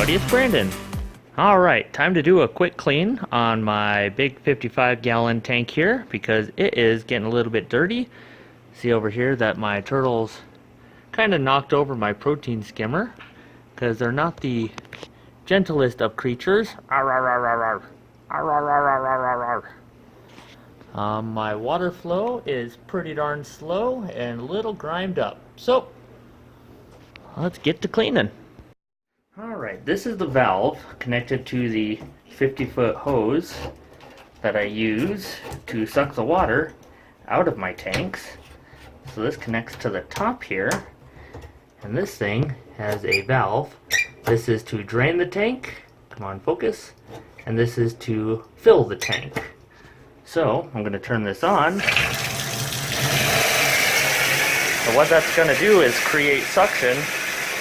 everybody, it's Brandon. Alright, time to do a quick clean on my big 55-gallon tank here because it is getting a little bit dirty. See over here that my turtles kind of knocked over my protein skimmer because they're not the gentlest of creatures. My water flow is pretty darn slow and a little grimed up. So, let's get to cleaning. Alright, this is the valve connected to the 50-foot hose that I use to suck the water out of my tanks. So this connects to the top here, and this thing has a valve. This is to drain the tank, come on focus, and this is to fill the tank. So I'm going to turn this on. So what that's going to do is create suction.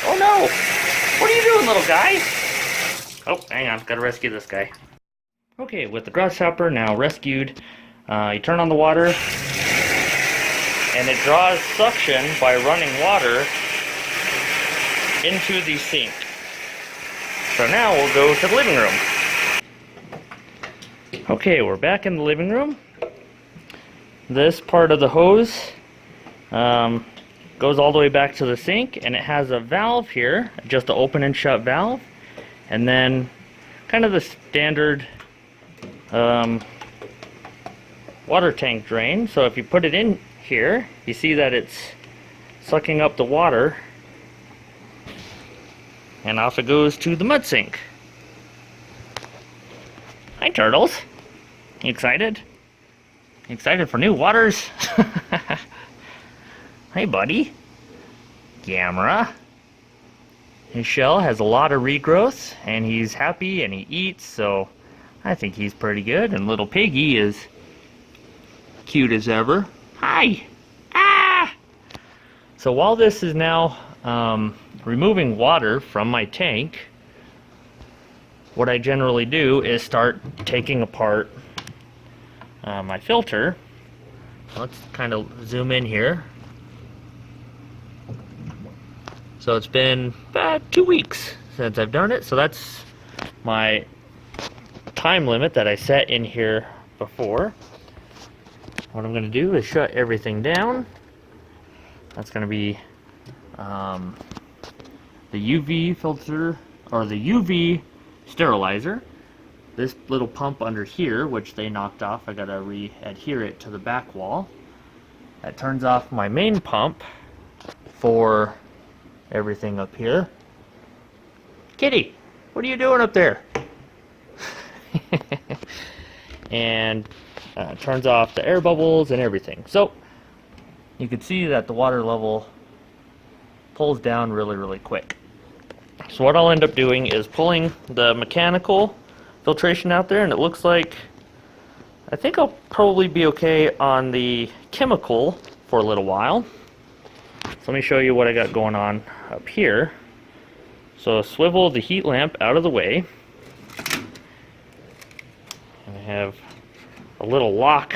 Oh no! What are you doing, little guy? Oh, hang on, gotta rescue this guy. Okay, with the grasshopper now rescued, you turn on the water, and it draws suction by running water into the sink. So now we'll go to the living room. Okay, we're back in the living room. This part of the hose goes all the way back to the sink, and it has a valve here, just an open and shut valve, and then kind of the standard water tank drain. So if you put it in here, you see that it's sucking up the water, and off it goes to the mud sink. Hi turtles, you excited? You excited for new waters? Hey buddy, Gamera. His shell has a lot of regrowth and he's happy and he eats, so I think he's pretty good. And little Piggy is cute as ever. Hi! Ah! So while this is now removing water from my tank, what I generally do is start taking apart my filter. Let's kind of zoom in here. So it's been about 2 weeks since I've done it, so that's my time limit that I set in here before. What I'm going to do is shut everything down. That's going to be the UV filter, or the UV sterilizer. This little pump under here, which they knocked off, I got to re-adhere it to the back wall. That turns off my main pump for everything up here. Kitty, what are you doing up there? And turns off the air bubbles and everything. So you can see that the water level pulls down really quick. So what I'll end up doing is pulling the mechanical filtration out there, and it looks like I think I'll probably be okay on the chemical for a little while. So let me show you what I got going on up here. So swivel the heat lamp out of the way. And I have a little lock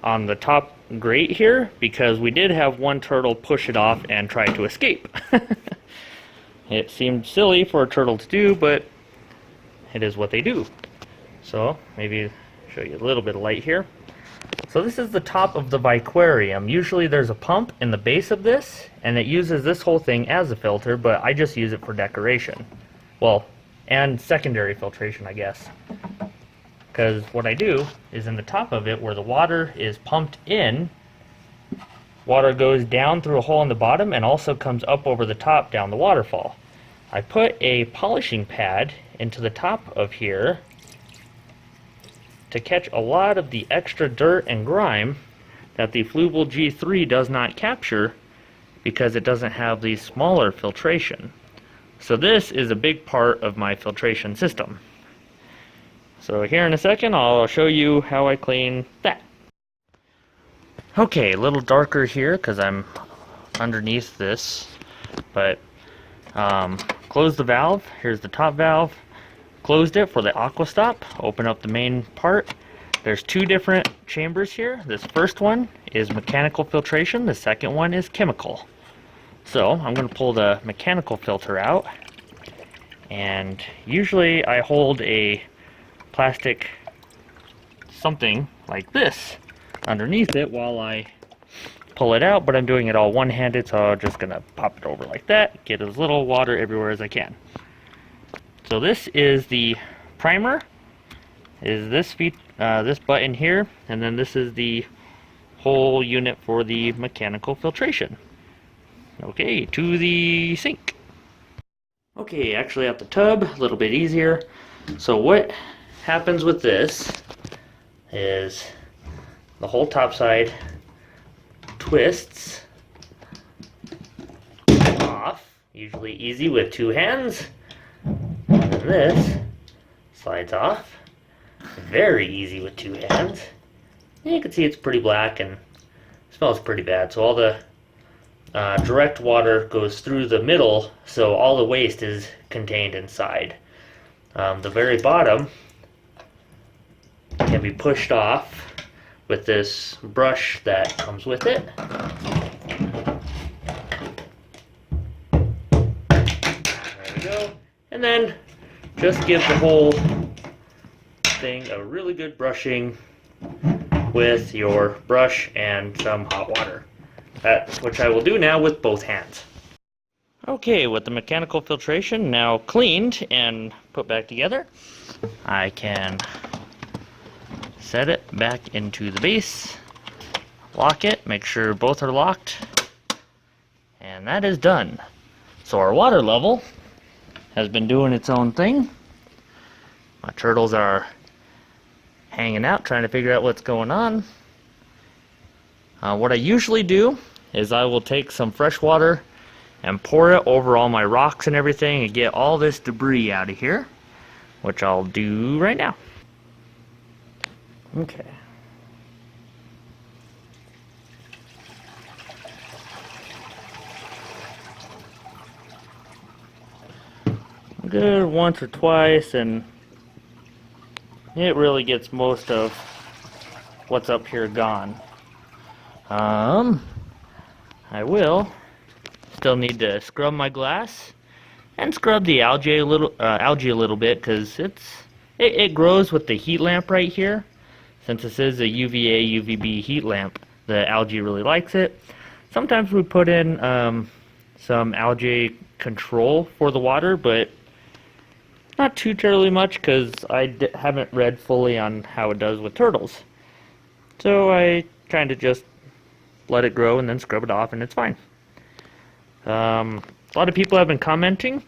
on the top grate here because we did have one turtle push it off and try to escape. It seemed silly for a turtle to do, but it is what they do. So maybe show you a little bit of light here. So this is the top of the aquarium. Usually there's a pump in the base of this, and it uses this whole thing as a filter, but I just use it for decoration. Well, and secondary filtration, I guess. Because what I do is in the top of it, where the water is pumped in, water goes down through a hole in the bottom and also comes up over the top down the waterfall. I put a polishing pad into the top of here to catch a lot of the extra dirt and grime that the Flubel G3 does not capture because it doesn't have the smaller filtration. So this is a big part of my filtration system. So here in a second I'll show you how I clean that. Okay, a little darker here because I'm underneath this, but close the valve. Here's the top valve. Closed it for the aqua stop. Open up the main part. There's two different chambers here. This first one is mechanical filtration. The second one is chemical. So I'm going to pull the mechanical filter out And usually I hold a plastic something like this underneath it while I pull it out, but I'm doing it all one-handed, so I'm just gonna pop it over like that, get as little water everywhere as I can. So this is the primer, is this this button here, and then this is the whole unit for the mechanical filtration. Okay, to the sink. Okay, actually at the tub, a little bit easier. So what happens with this is the whole top side twists off, usually easy with two hands, and then this slides off, very easy with two hands. And you can see it's pretty black and smells pretty bad, so all the direct water goes through the middle, so all the waste is contained inside. The very bottom can be pushed off with this brush that comes with it. There we go. And then just give the whole thing a really good brushing with your brush and some hot water. Which I will do now with both hands. Okay, with the mechanical filtration now cleaned and put back together, I can set it back into the base, lock it, make sure both are locked, and that is done. So our water level has been doing its own thing. My turtles are hanging out, trying to figure out what's going on. What I usually do is I will take some fresh water and pour it over all my rocks and everything and get all this debris out of here, which I'll do right now. Okay. Good once or twice, and it really gets most of what's up here gone. I will still need to scrub my glass and scrub the algae a little bit, because it grows with the heat lamp right here. Since this is a UVA UVB heat lamp, the algae really likes it. Sometimes we put in some algae control for the water, but not too terribly much, because I haven't read fully on how it does with turtles. So I kind of just let it grow and then scrub it off, and it's fine. A lot of people have been commenting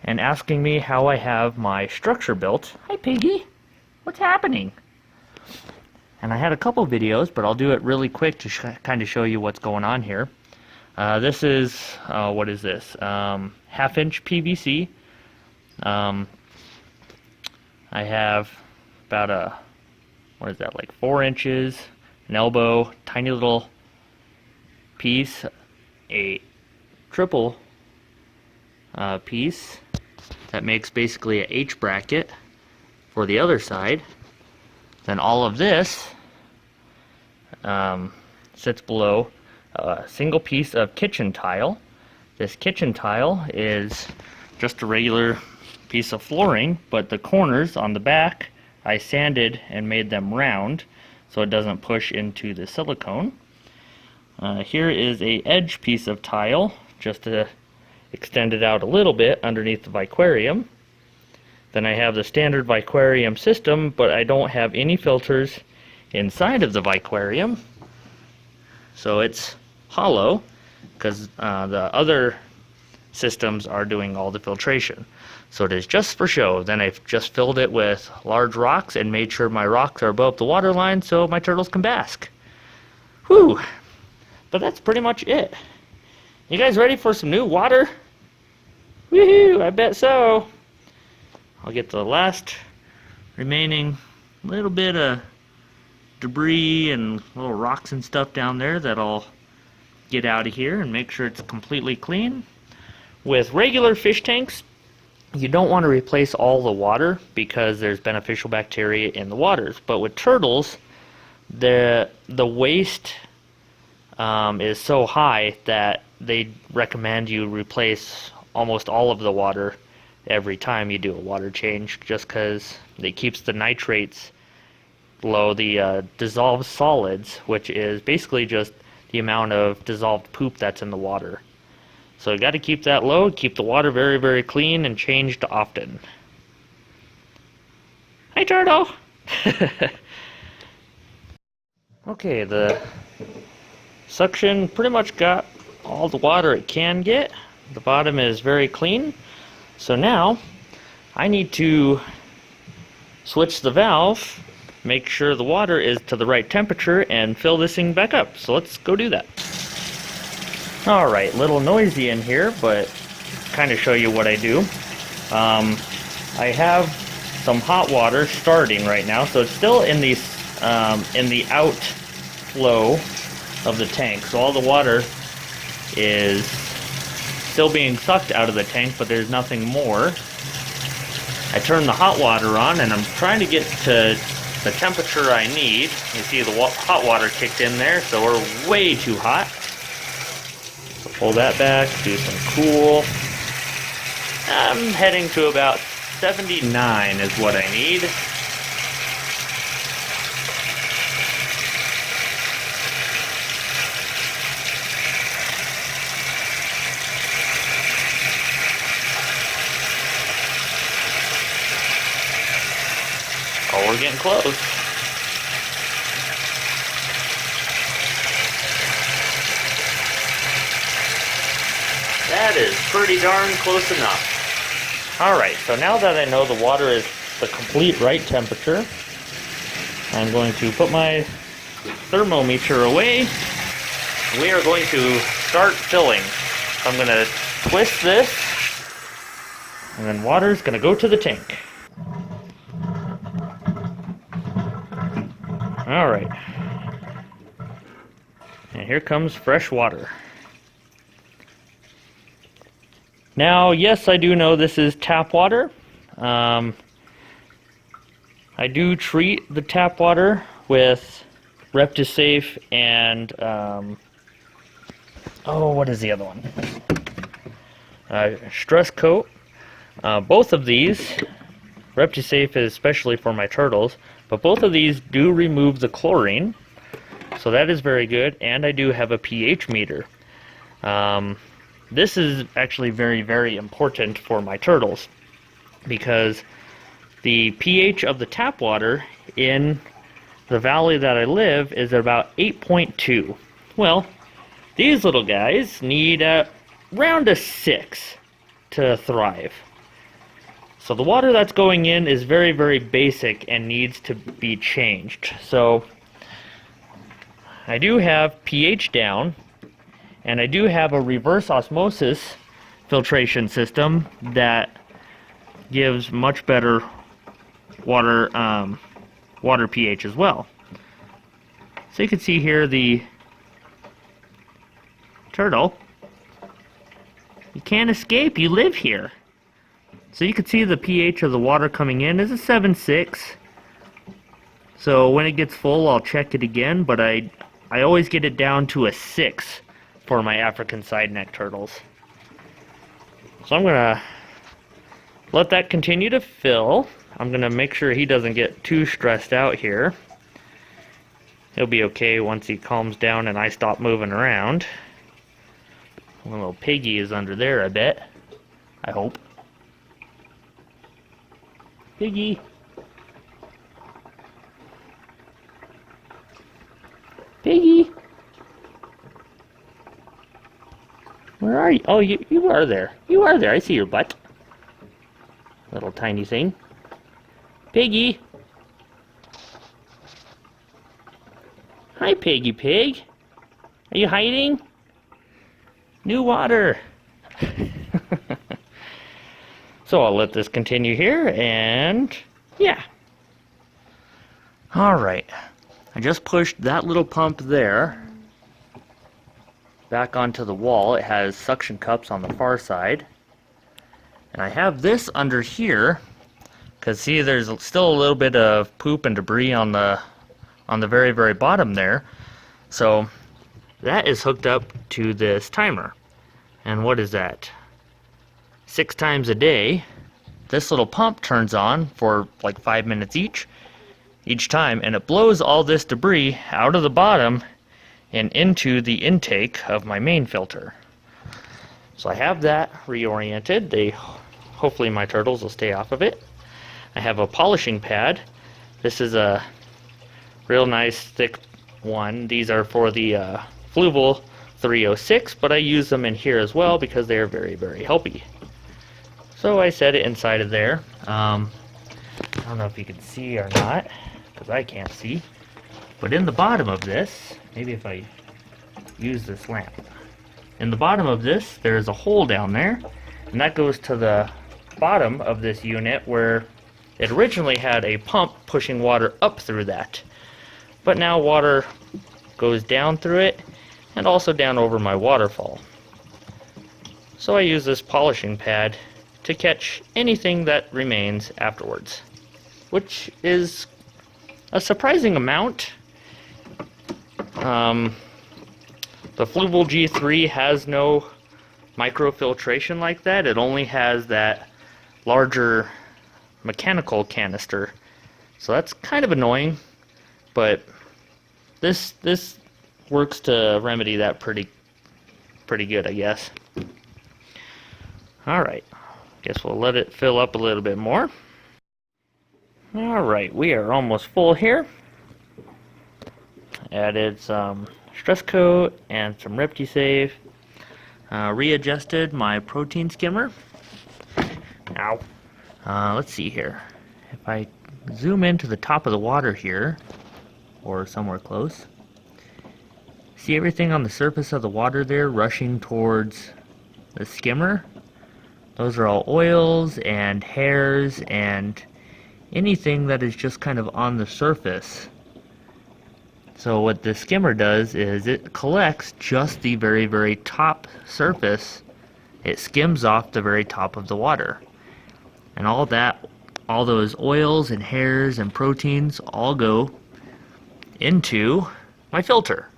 and asking me how I have my structure built. Hi Piggy, what's happening? And I had a couple videos, but I'll do it really quick to kind of show you what's going on here. This is, what is this? Half-inch PVC. I have about what is that, like 4 inches, an elbow, tiny little piece, a triple piece that makes basically a H bracket for the other side. Then all of this sits below a single piece of kitchen tile. This kitchen tile is just a regular piece of flooring, but the corners on the back I sanded and made them round so it doesn't push into the silicone. Here is a edge piece of tile, just to extend it out a little bit underneath the aquarium. Then I have the standard aquarium system, but I don't have any filters inside of the aquarium, so it's hollow, because the other systems are doing all the filtration. So it is just for show. Then I've just filled it with large rocks and made sure my rocks are above the water line so my turtles can bask. Whew! But that's pretty much it. You guys ready for some new water? Woohoo! I bet so. I'll get the last remaining little bit of debris and little rocks and stuff down there that I'll get out of here and make sure it's completely clean. With regular fish tanks, you don't want to replace all the water because there's beneficial bacteria in the waters. But with turtles, the waste is so high that they recommend you replace almost all of the water every time you do a water change, just because it keeps the nitrates low, the dissolved solids, which is basically just the amount of dissolved poop that's in the water. So you got to keep that low, keep the water very, very clean, and changed often. Hi, turtle! Okay, the suction pretty much got all the water it can get. The bottom is very clean. So now I need to switch the valve, make sure the water is to the right temperature, and fill this thing back up. So let's go do that. Alright, little noisy in here, but kind of show you what I do. I have some hot water starting right now, so it's still in the outflow of the tank. So all the water is still being sucked out of the tank, but there's nothing more. I turn the hot water on, and I'm trying to get to the temperature I need. You see the hot water kicked in there, so we're way too hot. So pull that back, do some cool. I'm heading to about 79 is what I need. Oh, we're getting close. That is pretty darn close enough. Alright, so now that I know the water is the complete right temperature, I'm going to put my thermometer away. We are going to start filling. So I'm going to twist this, and then water is going to go to the tank. Alright. And here comes fresh water. Now, yes, I do know this is tap water. I do treat the tap water with Reptisafe and, what is the other one? Stress Coat. Both of these, Reptisafe is especially for my turtles, but both of these do remove the chlorine, so that is very good, and I do have a pH meter. This is actually very, very important for my turtles, because the pH of the tap water in the valley that I live is about 8.2. Well, these little guys need around a 6 to thrive. So the water that's going in is very, very basic and needs to be changed. So I do have pH down, and I do have a reverse osmosis filtration system that gives much better water pH as well. So you can see here the turtle. You can't escape, you live here. So you can see the pH of the water coming in is a 7.6. So when it gets full, I'll check it again, but I always get it down to a 6 for my African sideneck turtles. So I'm gonna let that continue to fill. I'm gonna make sure he doesn't get too stressed out here. He'll be okay once he calms down and I stop moving around. Little Piggy is under there, I bet. I hope. Piggy. Piggy. Where are you? Oh, you are there. You are there. I see your butt. Little tiny thing. Piggy. Hi, Piggy Pig. Are you hiding? New water. So I'll let this continue here, and yeah. Alright. I just pushed that little pump there back onto the wall. It has suction cups on the far side. And I have this under here, because see, there's still a little bit of poop and debris on the very, very bottom there. So that is hooked up to this timer. And what is that? 6 times a day, this little pump turns on for like 5 minutes each time, and it blows all this debris out of the bottom and into the intake of my main filter. So I have that reoriented. Hopefully my turtles will stay off of it. I have a polishing pad. This is a real nice thick one. These are for the Fluval 306, but I use them in here as well because they are very, very helpy. So I set it inside of there. I don't know if you can see or not, because I can't see. But in the bottom of this, maybe if I use this lamp, in the bottom of this, there's a hole down there, and that goes to the bottom of this unit where it originally had a pump pushing water up through that. But now water goes down through it and also down over my waterfall. So I use this polishing pad to catch anything that remains afterwards, which is a surprising amount. The Fluval G3 has no microfiltration like that. It only has that larger mechanical canister. So that's kind of annoying, but this works to remedy that pretty good, I guess. Alright, guess we'll let it fill up a little bit more. Alright, we are almost full here. Added some stress coat and some ReptiSave. Readjusted my protein skimmer. Ow. Let's see here. If I zoom into the top of the water here, or somewhere close, see everything on the surface of the water there rushing towards the skimmer? Those are all oils and hairs and anything that is just kind of on the surface. So what the skimmer does is it collects just the very, very top surface. It skims off the very top of the water. And all those oils and hairs and proteins all go into my filter.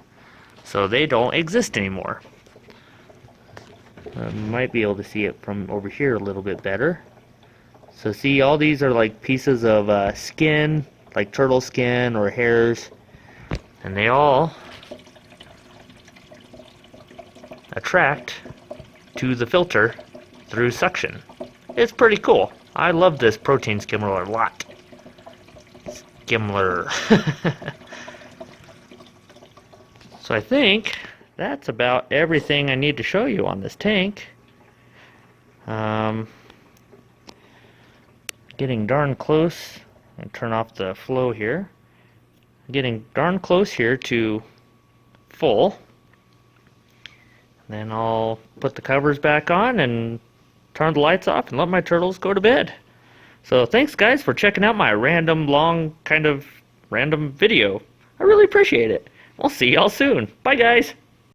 So they don't exist anymore. I might be able to see it from over here a little bit better. So see, all these are like pieces of skin, like turtle skin or hairs, and they all attract to the filter through suction. It's pretty cool. I love this protein skimmer a lot. Skimmer. So I think that's about everything I need to show you on this tank. Getting darn close. And turn off the flow here. Getting darn close here to full. Then I'll put the covers back on and turn the lights off and let my turtles go to bed. So thanks guys for checking out my random video. I really appreciate it. We'll see y'all soon. Bye guys.